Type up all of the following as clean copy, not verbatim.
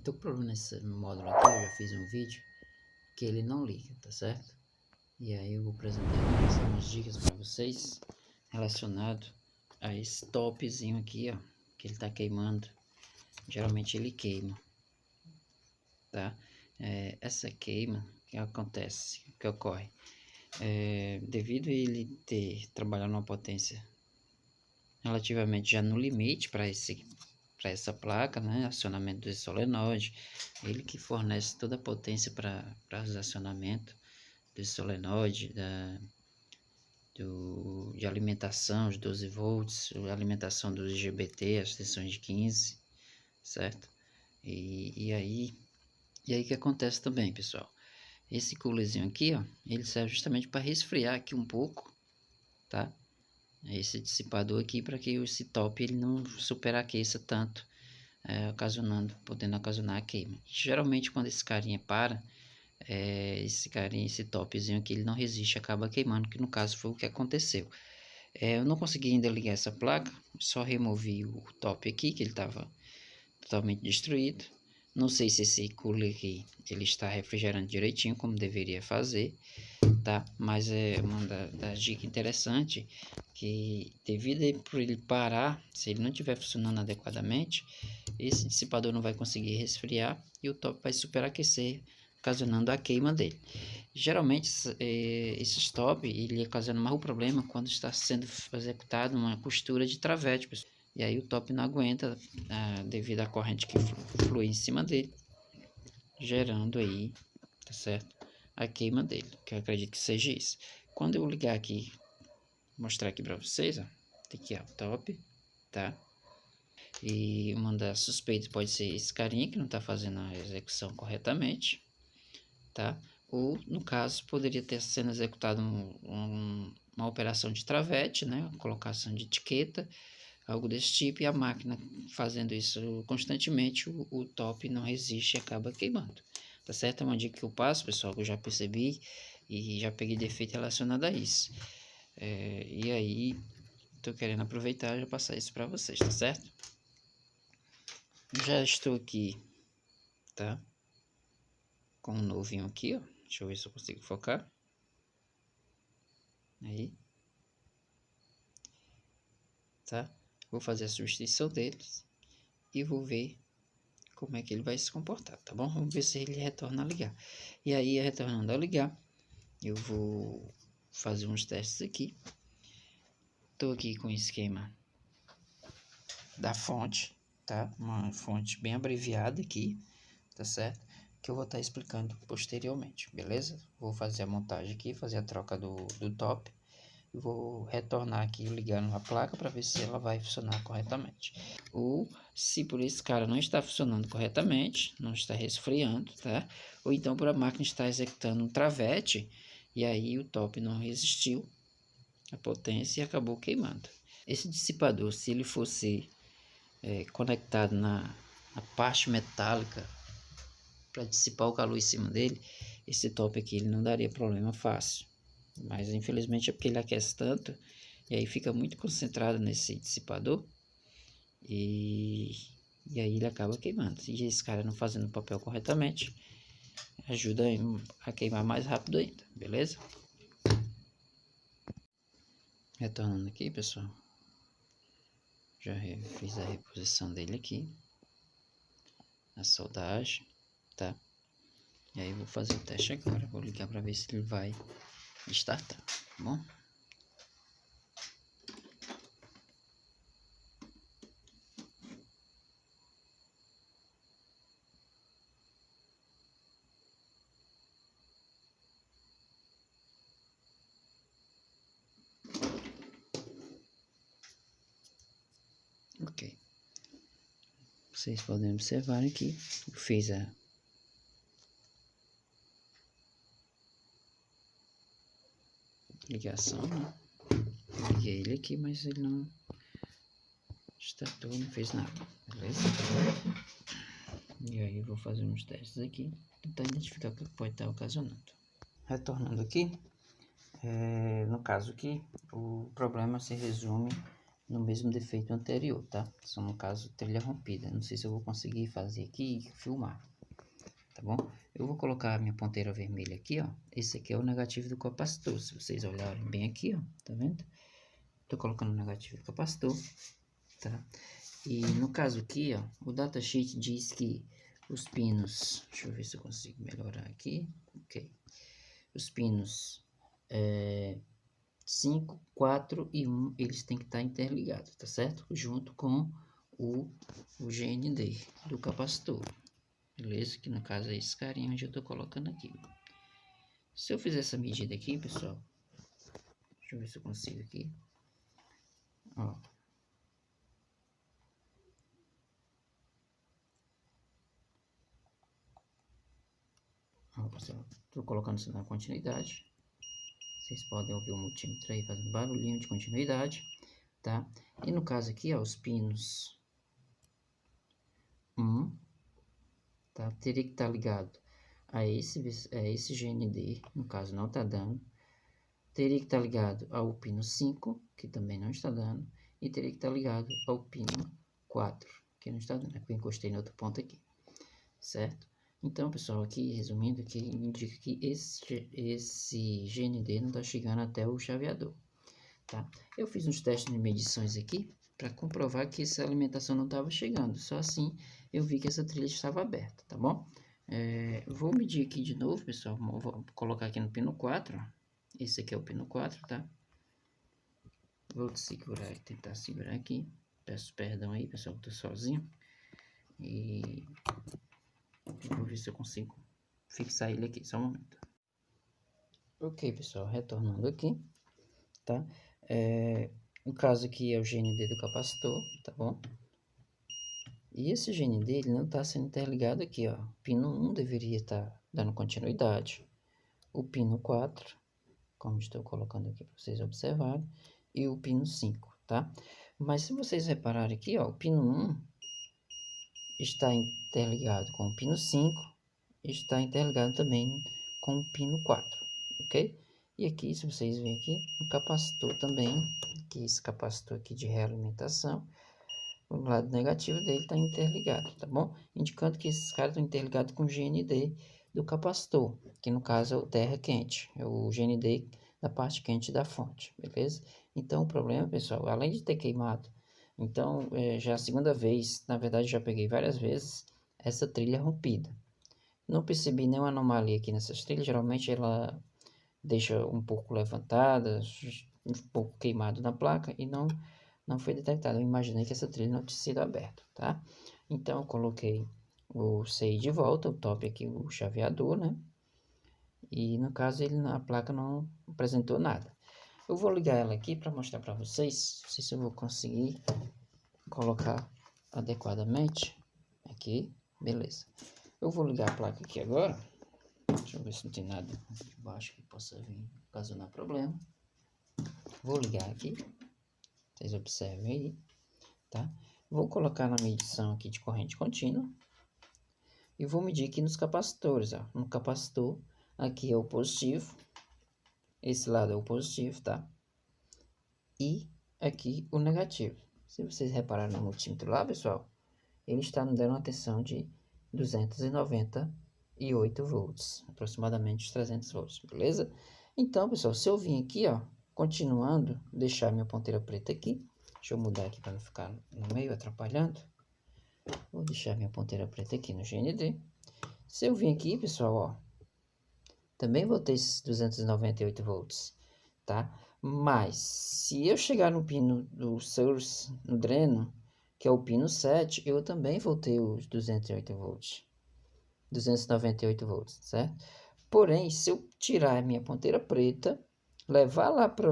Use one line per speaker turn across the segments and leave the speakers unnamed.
Tô com problema nesse módulo aqui, eu já fiz um vídeo que ele não liga, tá certo? E aí eu vou apresentar umas dicas para vocês relacionado a esse topzinho aqui, ó, que ele tá queimando. Geralmente ele queima, tá? Essa queima, o que acontece, o que ocorre? Devido a ele ter trabalhado numa potência relativamente já no limite para essa placa, né, acionamento do solenoide, ele que fornece toda a potência para o acionamento do solenoide, de alimentação, os 12 volts, a alimentação dos IGBT, as tensões de 15, certo? E aí que acontece também, pessoal? Esse coolerzinho aqui, ó, ele serve justamente para resfriar aqui um pouco, tá? Esse dissipador aqui para que esse top ele não superaqueça tanto, podendo ocasionar a queima. Geralmente quando esse carinha para, esse topzinho aqui ele não resiste, acaba queimando, que no caso foi o que aconteceu. Eu não consegui ainda ligar essa placa, só removi o top aqui, que ele estava totalmente destruído. Não sei se esse cooler aqui ele está refrigerando direitinho como deveria fazer, tá? Mas é uma das dicas interessantes que devido por ele parar, se ele não estiver funcionando adequadamente, esse dissipador não vai conseguir resfriar e o top vai superaquecer, ocasionando a queima dele. Geralmente esse stop ele ocasiona mais o problema quando está sendo executado uma costura de travete, pessoal. E aí o top não aguenta devido à corrente que flui em cima dele, gerando aí, tá certo? A queima dele, que eu acredito que seja isso. Quando eu ligar aqui, mostrar aqui para vocês, ó, tem aqui ó, o top, tá? E uma das suspeitas pode ser esse carinha que não está fazendo a execução corretamente, tá? Ou, no caso, poderia ter sendo executado uma operação de travete, né? Colocação de etiqueta, algo desse tipo, e a máquina fazendo isso constantemente, o top não resiste e acaba queimando. Tá certo? É uma dica que eu passo, pessoal, que eu já percebi e já peguei defeito relacionado a isso. E aí, tô querendo aproveitar e já passar isso para vocês, tá certo? Já estou aqui, tá? Com um novinho aqui, ó. Deixa eu ver se eu consigo focar. Aí. Tá? Vou fazer a substituição deles e vou ver como é que ele vai se comportar, tá bom? Vamos ver se ele retorna a ligar. E aí, retornando a ligar, eu vou fazer uns testes aqui. Tô aqui com o esquema da fonte, tá? Uma fonte bem abreviada aqui, tá certo? Que eu vou estar explicando posteriormente, beleza? Vou fazer a montagem aqui, fazer a troca do top. Vou retornar aqui ligando a placa para ver se ela vai funcionar corretamente. Ou se por esse cara não está funcionando corretamente, não está resfriando, tá? Ou então por a máquina estar executando um travete e aí o top não resistiu à potência e acabou queimando. Esse dissipador, se ele fosse conectado na parte metálica para dissipar o calor em cima dele, esse top aqui ele não daria problema fácil. Mas infelizmente é porque ele aquece tanto e aí fica muito concentrado nesse dissipador e aí ele acaba queimando. E esse cara não fazendo o papel corretamente ajuda a queimar mais rápido ainda, beleza? Retornando aqui, pessoal, já fiz a reposição dele aqui, a soldagem, tá? E aí vou fazer o teste agora, vou ligar para ver se ele vai startar, tá bom? Ok. Vocês podem observar aqui, eu fiz a ligação, né? Liguei ele aqui, mas ele não startou, não fez nada, beleza? E aí vou fazer uns testes aqui, tentar identificar o que pode estar ocasionando. Retornando aqui, no caso aqui, o problema se resume no mesmo defeito anterior, tá? Só no caso trilha rompida. Não sei se eu vou conseguir fazer aqui e filmar, tá bom? Eu vou colocar a minha ponteira vermelha aqui, ó. Esse aqui é o negativo do capacitor, se vocês olharem bem aqui, ó, tá vendo? Tô colocando o negativo do capacitor, tá? E no caso aqui, ó, o datasheet diz que os pinos, deixa eu ver se eu consigo melhorar aqui, ok. Os pinos 5, 4 e 1, eles têm que estar interligados, tá certo? Junto com o GND do capacitor, beleza? Que no caso é esse carinha onde eu tô colocando aqui. Se eu fizer essa medida aqui, pessoal, deixa eu ver se eu consigo aqui, ó. Ó, pessoal, tô colocando isso na continuidade. Vocês podem ouvir o multímetro aí fazendo barulhinho de continuidade, tá? E no caso aqui, ó, os pinos 1, tá? Teria que estar ligado a esse GND, no caso não está dando. Teria que estar ligado ao pino 5, que também não está dando. E teria que estar ligado ao pino 4, que não está dando, é porque eu encostei no outro ponto aqui, certo? Então, pessoal, aqui resumindo, aqui indica que esse GND não está chegando até o chaveador, tá? Eu fiz uns testes de medições aqui para comprovar que essa alimentação não estava chegando. Só assim eu vi que essa trilha estava aberta, tá bom? Vou medir aqui de novo, pessoal. Vou colocar aqui no pino 4. Esse aqui é o pino 4, tá? Vou segurar e tentar segurar aqui. Peço perdão aí, pessoal, que eu tô sozinho. E vou ver se eu consigo fixar ele aqui, só um momento. Ok, pessoal, retornando aqui, tá? O caso aqui é o GND do capacitor, tá bom? E esse GND, ele não está sendo interligado aqui, ó. Pino 1 deveria estar dando continuidade. O pino 4, como estou colocando aqui para vocês observarem, e o pino 5, tá? Mas se vocês repararem aqui, ó, o pino 1 está interligado com o pino 5, está interligado também com o pino 4, ok? E aqui, se vocês verem aqui, o capacitor também, que esse capacitor aqui de realimentação, o lado negativo dele está interligado, tá bom? Indicando que esses caras estão interligados com o GND do capacitor, que no caso é o terra quente, é o GND da parte quente da fonte, beleza? Então o problema, pessoal, além de ter queimado, então já é a segunda vez, na verdade já peguei várias vezes, essa trilha rompida. Não percebi nenhuma anomalia aqui nessas trilhas, geralmente ela deixa um pouco levantada, um pouco queimado na placa e não foi detectado. Eu imaginei que essa trilha não tinha sido aberta, tá? Então, eu coloquei o CI de volta, o top aqui, o chaveador, né? E no caso, a placa não apresentou nada. Eu vou ligar ela aqui para mostrar para vocês. Não sei se eu vou conseguir colocar adequadamente. Aqui, beleza. Eu vou ligar a placa aqui agora. Deixa eu ver se não tem nada de baixo que possa vir ocasionar problema. Vou ligar aqui. Vocês observem aí, tá? Vou colocar na medição aqui de corrente contínua. E vou medir aqui nos capacitores, ó. No capacitor, aqui é o positivo. Esse lado é o positivo, tá? E aqui o negativo. Se vocês repararem no multímetro lá, pessoal, ele está me dando uma tensão de 298 volts, aproximadamente os 300 volts, beleza? Então, pessoal, se eu vim aqui, ó, continuando, deixar minha ponteira preta aqui, deixa eu mudar aqui para não ficar no meio atrapalhando. Vou deixar minha ponteira preta aqui no GND. Se eu vim aqui, pessoal, ó, também vou ter esses 298 volts, tá? Mas, se eu chegar no pino do source, no dreno, que é o pino 7, eu também vou ter os 208 volts. 298 volts, certo? Porém, se eu tirar a minha ponteira preta, levar lá para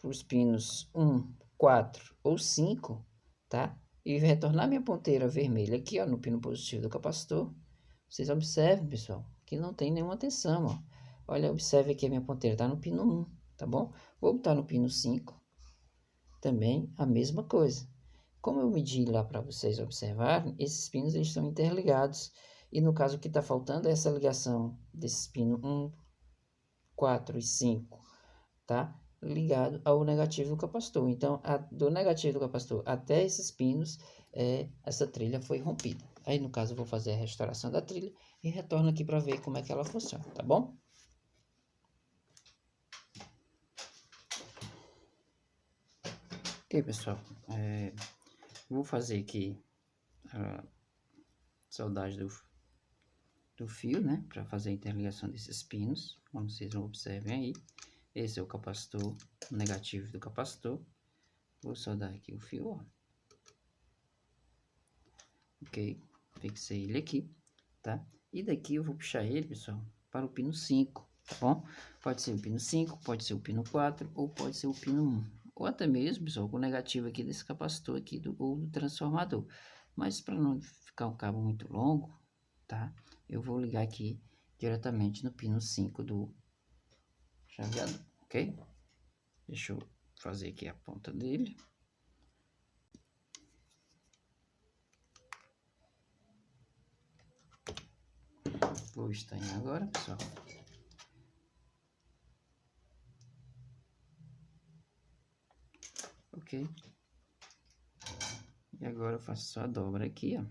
os pinos 1, 4 ou 5, tá? E retornar minha ponteira vermelha aqui, ó, no pino positivo do capacitor, vocês observem, pessoal, que não tem nenhuma tensão, ó. Olha, observe que a minha ponteira está no pino 1, tá bom? Vou botar no pino 5, também a mesma coisa. Como eu medi lá para vocês observarem, esses pinos eles estão interligados. E no caso o que está faltando é essa ligação desses pinos 1, 4 e 5, tá? ligado ao negativo do capacitor. Então, do negativo do capacitor até esses pinos, essa trilha foi rompida. Aí, no caso, eu vou fazer a restauração da trilha e retorno aqui para ver como é que ela funciona, tá bom? Ok, pessoal, vou fazer aqui a soldagem do fio, né, para fazer a interligação desses pinos, como vocês observem aí. Esse é o capacitor, o negativo do capacitor. Vou soldar aqui o fio, ó. Ok, fixei ele aqui, tá? E daqui eu vou puxar ele, pessoal, para o pino 5, tá bom? Pode ser o pino 5, pode ser o pino 4 ou pode ser o pino 1. Ou até mesmo, pessoal, com o negativo aqui desse capacitor aqui ou do transformador. Mas para não ficar um cabo muito longo, tá? Eu vou ligar aqui diretamente no pino 5 do chaveador, ok? Deixa eu fazer aqui a ponta dele. Vou estanhar agora, pessoal. Ok. E agora eu faço só a dobra aqui, ó.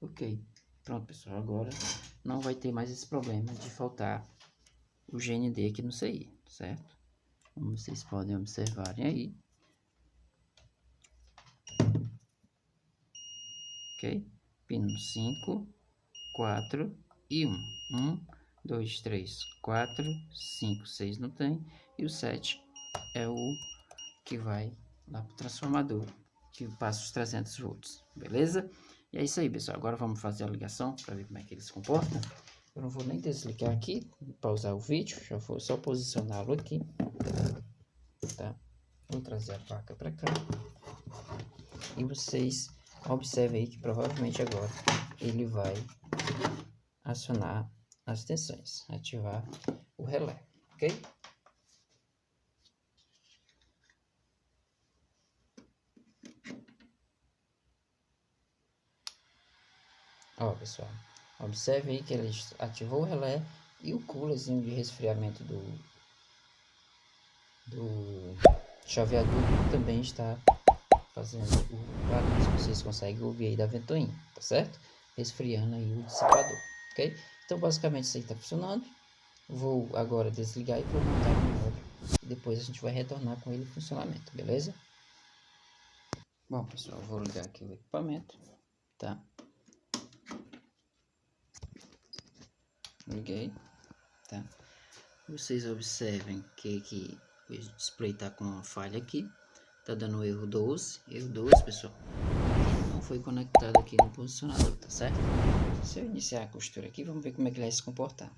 Ok. Pronto, pessoal. Agora não vai ter mais esse problema de faltar o GND aqui no CI, certo? Como vocês podem observarem aí. Ok? Pino 5, 4 e 1. 1, 2, 3, 4, 5, 6 não tem. E o 7 é o que vai lá para o transformador, que passa os 300 volts, beleza? E é isso aí, pessoal. Agora vamos fazer a ligação para ver como é que ele se comporta. Eu não vou nem desligar aqui, pausar o vídeo, já vou só posicioná-lo aqui, tá? Vou trazer a placa para cá. E vocês observem aí que provavelmente agora ele vai acionar as tensões, ativar o relé, ok? Ó, pessoal, observe aí que ele ativou o relé e o coolerzinho de resfriamento do chaveador também está fazendo o barulho, se vocês conseguem ouvir aí da ventoinha, tá certo? Resfriando aí o dissipador, ok? Então, basicamente isso aí está funcionando. Vou agora desligar e vou montar de novo. Depois a gente vai retornar com ele em funcionamento, beleza? Bom, pessoal, vou ligar aqui o equipamento, tá? Liguei, tá? Vocês observem que o display tá com uma falha aqui, tá dando erro 12, pessoal, não foi conectado aqui no posicionador, tá certo? Se eu iniciar a costura aqui, vamos ver como é que ele vai se comportar.